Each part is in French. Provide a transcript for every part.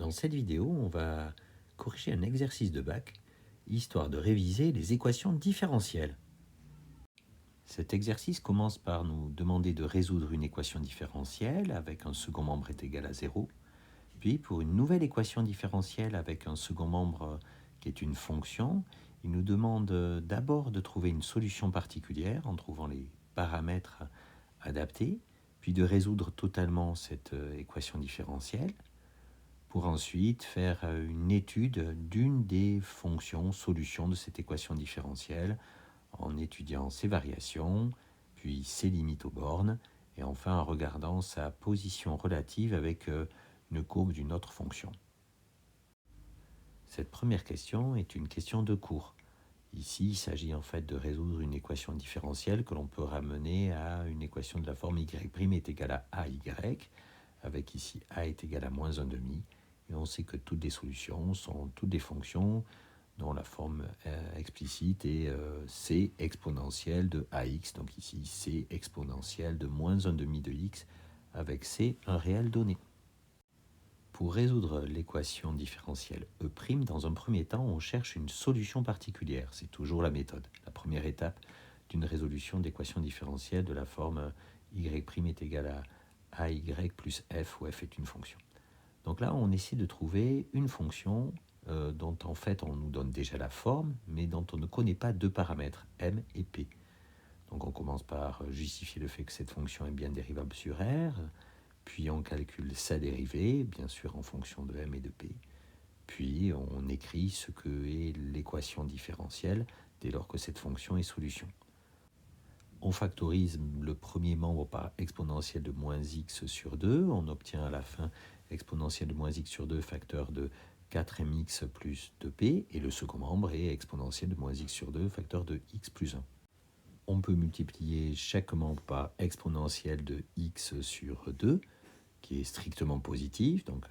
Dans cette vidéo, on va corriger un exercice de bac, histoire de réviser les équations différentielles. Cet exercice commence par nous demander de résoudre une équation différentielle avec un second membre est égal à 0. Puis pour une nouvelle équation différentielle avec un second membre qui est une fonction, il nous demande d'abord de trouver une solution particulière en trouvant les paramètres adaptés, puis de résoudre totalement cette équation différentielle, pour ensuite faire une étude d'une des fonctions solutions de cette équation différentielle en étudiant ses variations, puis ses limites aux bornes, et enfin en regardant sa position relative avec une courbe d'une autre fonction. Cette première question est une question de cours. Ici, il s'agit en fait de résoudre une équation différentielle que l'on peut ramener à une équation de la forme y' est égal à ay, avec ici a est égal à moins 1,5. Et on sait que toutes les solutions sont toutes des fonctions dont la forme explicite est c exponentielle de ax, donc ici c exponentielle de moins 1,5 de x, avec c un réel donné. Pour résoudre l'équation différentielle E', dans un premier temps, on cherche une solution particulière. C'est toujours la méthode, la première étape d'une résolution d'équation différentielle de la forme y' est égal à ay plus f, où f est une fonction. Donc là, on essaie de trouver une fonction dont en fait on nous donne déjà la forme, mais dont on ne connaît pas deux paramètres, m et p. Donc on commence par justifier le fait que cette fonction est bien dérivable sur R, puis on calcule sa dérivée, bien sûr en fonction de m et de p, puis on écrit ce que est l'équation différentielle dès lors que cette fonction est solution. On factorise le premier membre par exponentielle de moins x sur 2, on obtient à la fin exponentielle de moins x sur 2 facteur de 4mx plus 2p, et le second membre est exponentielle de moins x sur 2 facteur de x plus 1. On peut multiplier chaque membre par exponentielle de x sur 2, qui est strictement positif, donc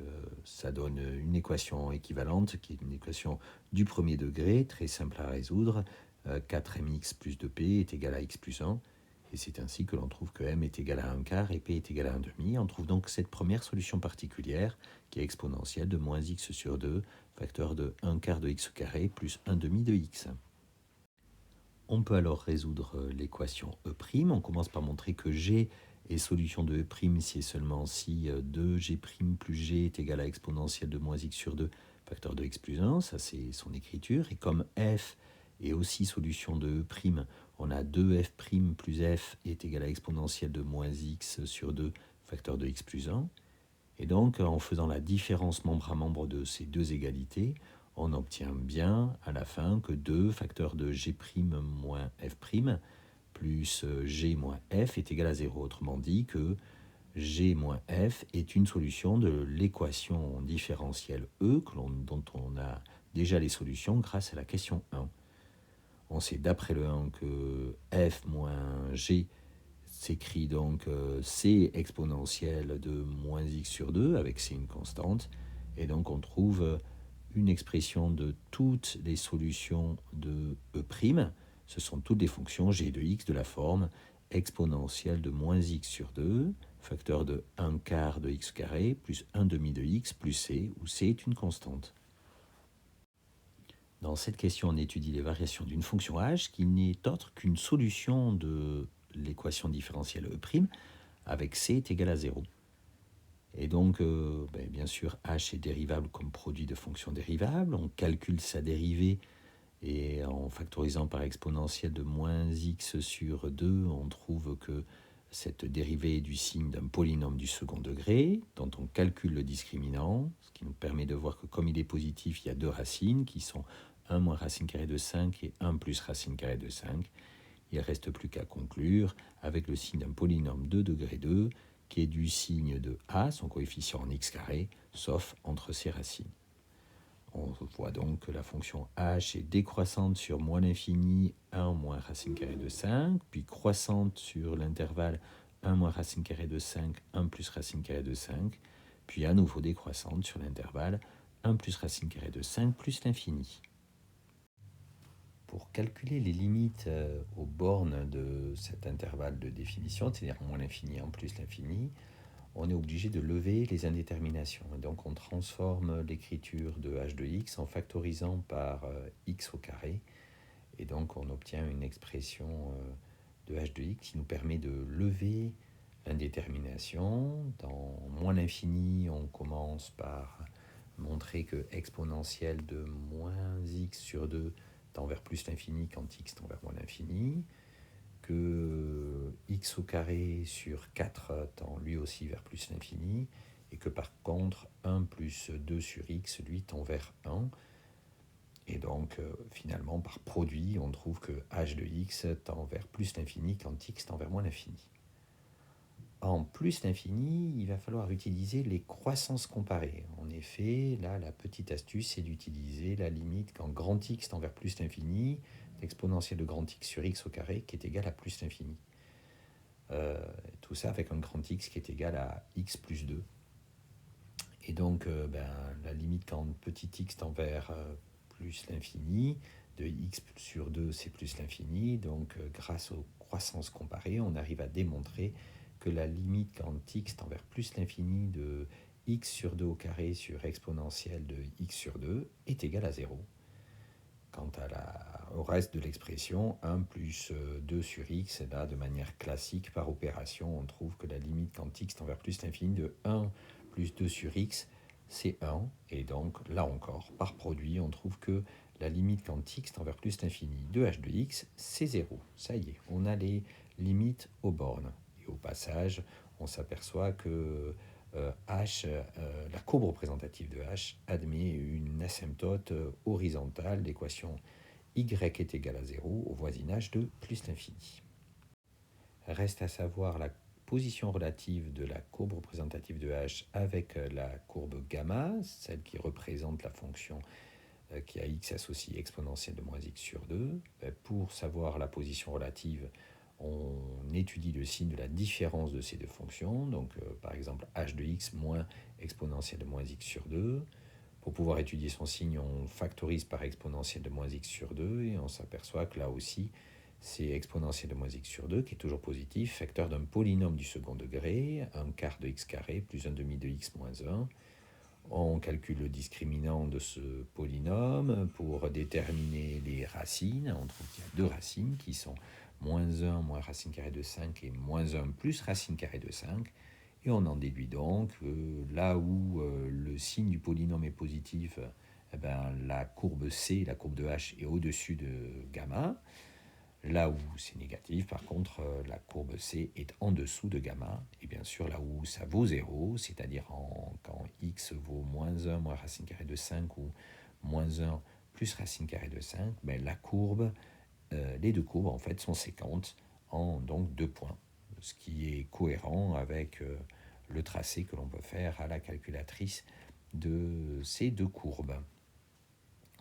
ça donne une équation équivalente, qui est une équation du premier degré, très simple à résoudre. 4mx plus 2p est égal à x plus 1, et c'est ainsi que l'on trouve que m est égal à 1/4 et p est égal à 1/2. On trouve donc cette première solution particulière, qui est exponentielle de moins x sur 2, facteur de 1/4 de x carré plus 1/2 de x. On peut alors résoudre l'équation E'. On commence par montrer que G est solution de E' si et seulement si 2G' plus G est égal à exponentielle de moins x sur 2, facteur de x plus 1, ça c'est son écriture. Et comme F est aussi solution de E', on a 2F' plus F est égal à exponentielle de moins x sur 2, facteur de x plus 1. Et donc, en faisant la différence membre à membre de ces deux égalités, on obtient bien à la fin que 2 facteur de g' moins f' plus g moins f est égal à 0. Autrement dit que g moins f est une solution de l'équation différentielle E dont on a déjà les solutions grâce à la question 1. On sait d'après le 1 que f moins g s'écrit donc c exponentielle de moins x sur 2, avec c une constante, et donc on trouve une expression de toutes les solutions de E'. Ce sont toutes les fonctions g de x de la forme exponentielle de moins x sur 2, facteur de 1/4 de x carré, plus 1/2 de x, plus c, où c est une constante. Dans cette question, on étudie les variations d'une fonction h qui n'est autre qu'une solution de l'équation différentielle E', avec c est égal à 0. Et donc, bien sûr, h est dérivable comme produit de fonctions dérivables. On calcule sa dérivée, et en factorisant par exponentielle de moins x sur 2, on trouve que cette dérivée est du signe d'un polynôme du second degré, dont on calcule le discriminant, ce qui nous permet de voir que comme il est positif, il y a deux racines qui sont 1 moins racine carrée de 5 et 1 plus racine carrée de 5. Il ne reste plus qu'à conclure avec le signe d'un polynôme de degré 2, qui est du signe de a, son coefficient en x carré, sauf entre ses racines. On voit donc que la fonction h est décroissante sur moins l'infini 1 moins racine carrée de 5, puis croissante sur l'intervalle 1 moins racine carrée de 5, 1 plus racine carrée de 5, puis à nouveau décroissante sur l'intervalle 1 plus racine carrée de 5 plus l'infini. Pour calculer les limites aux bornes de cet intervalle de définition, c'est-à-dire moins l'infini en plus l'infini, on est obligé de lever les indéterminations. Et donc on transforme l'écriture de h de x en factorisant par x au carré. Et donc on obtient une expression de h de x qui nous permet de lever l'indétermination. Dans moins l'infini, on commence par montrer que exponentielle de moins x sur 2 tend vers plus l'infini quand x tend vers moins l'infini, que x au carré sur 4 tend lui aussi vers plus l'infini, et que par contre 1 plus 2 sur x, lui, tend vers 1. Et donc, finalement, par produit, on trouve que h de x tend vers plus l'infini quand x tend vers moins l'infini. En plus l'infini, il va falloir utiliser les croissances comparées. En effet, là, la petite astuce, c'est d'utiliser la limite quand grand x tend vers plus l'infini, l'exponentielle de grand x sur x au carré, qui est égal à plus l'infini. Tout ça avec un grand x qui est égal à x plus 2. Et donc, la limite quand petit x tend vers plus l'infini, de x sur 2, c'est plus l'infini. Donc, grâce aux croissances comparées, on arrive à démontrer que la limite quand x tend vers plus l'infini de x sur 2 au carré sur exponentielle de x sur 2 est égale à 0. Quant au reste de l'expression, 1 plus 2 sur x, là, de manière classique, par opération, on trouve que la limite quand x tend vers plus l'infini de 1 plus 2 sur x, c'est 1. Et donc, là encore, par produit, on trouve que la limite quand x tend vers plus l'infini de h de x, c'est 0. Ça y est, on a les limites aux bornes. Et au passage, on s'aperçoit que la courbe représentative de h admet une asymptote horizontale. L'équation y est égale à 0 au voisinage de plus l'infini. Reste à savoir la position relative de la courbe représentative de h avec la courbe gamma, celle qui représente la fonction qui a x associé exponentielle de moins x sur 2. Pour savoir la position relative, on étudie le signe de la différence de ces deux fonctions, donc par exemple h de x moins exponentielle de moins x sur 2. Pour pouvoir étudier son signe, on factorise par exponentielle de moins x sur 2, et on s'aperçoit que là aussi, c'est exponentielle de moins x sur 2 qui est toujours positif, facteur d'un polynôme du second degré, un quart de x carré plus un demi de x moins 1. On calcule le discriminant de ce polynôme pour déterminer les racines. On trouve qu'il y a deux racines qui sont moins 1 moins racine carrée de 5 et moins 1 plus racine carrée de 5. Et on en déduit donc là où le signe du polynôme est positif, la courbe C, la courbe de h, est au-dessus de gamma. Là où c'est négatif, par contre, la courbe C est en dessous de gamma. Et bien sûr, là où ça vaut 0, c'est-à-dire quand x vaut moins 1 moins racine carrée de 5 ou moins 1 plus racine carrée de 5, la courbe, les deux courbes en fait sont séquentes en donc 2 points, ce qui est cohérent avec le tracé que l'on peut faire à la calculatrice de ces deux courbes.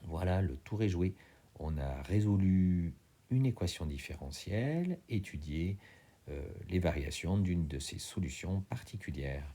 Voilà, le tour est joué. On a résolu une équation différentielle, étudié les variations d'une de ces solutions particulières.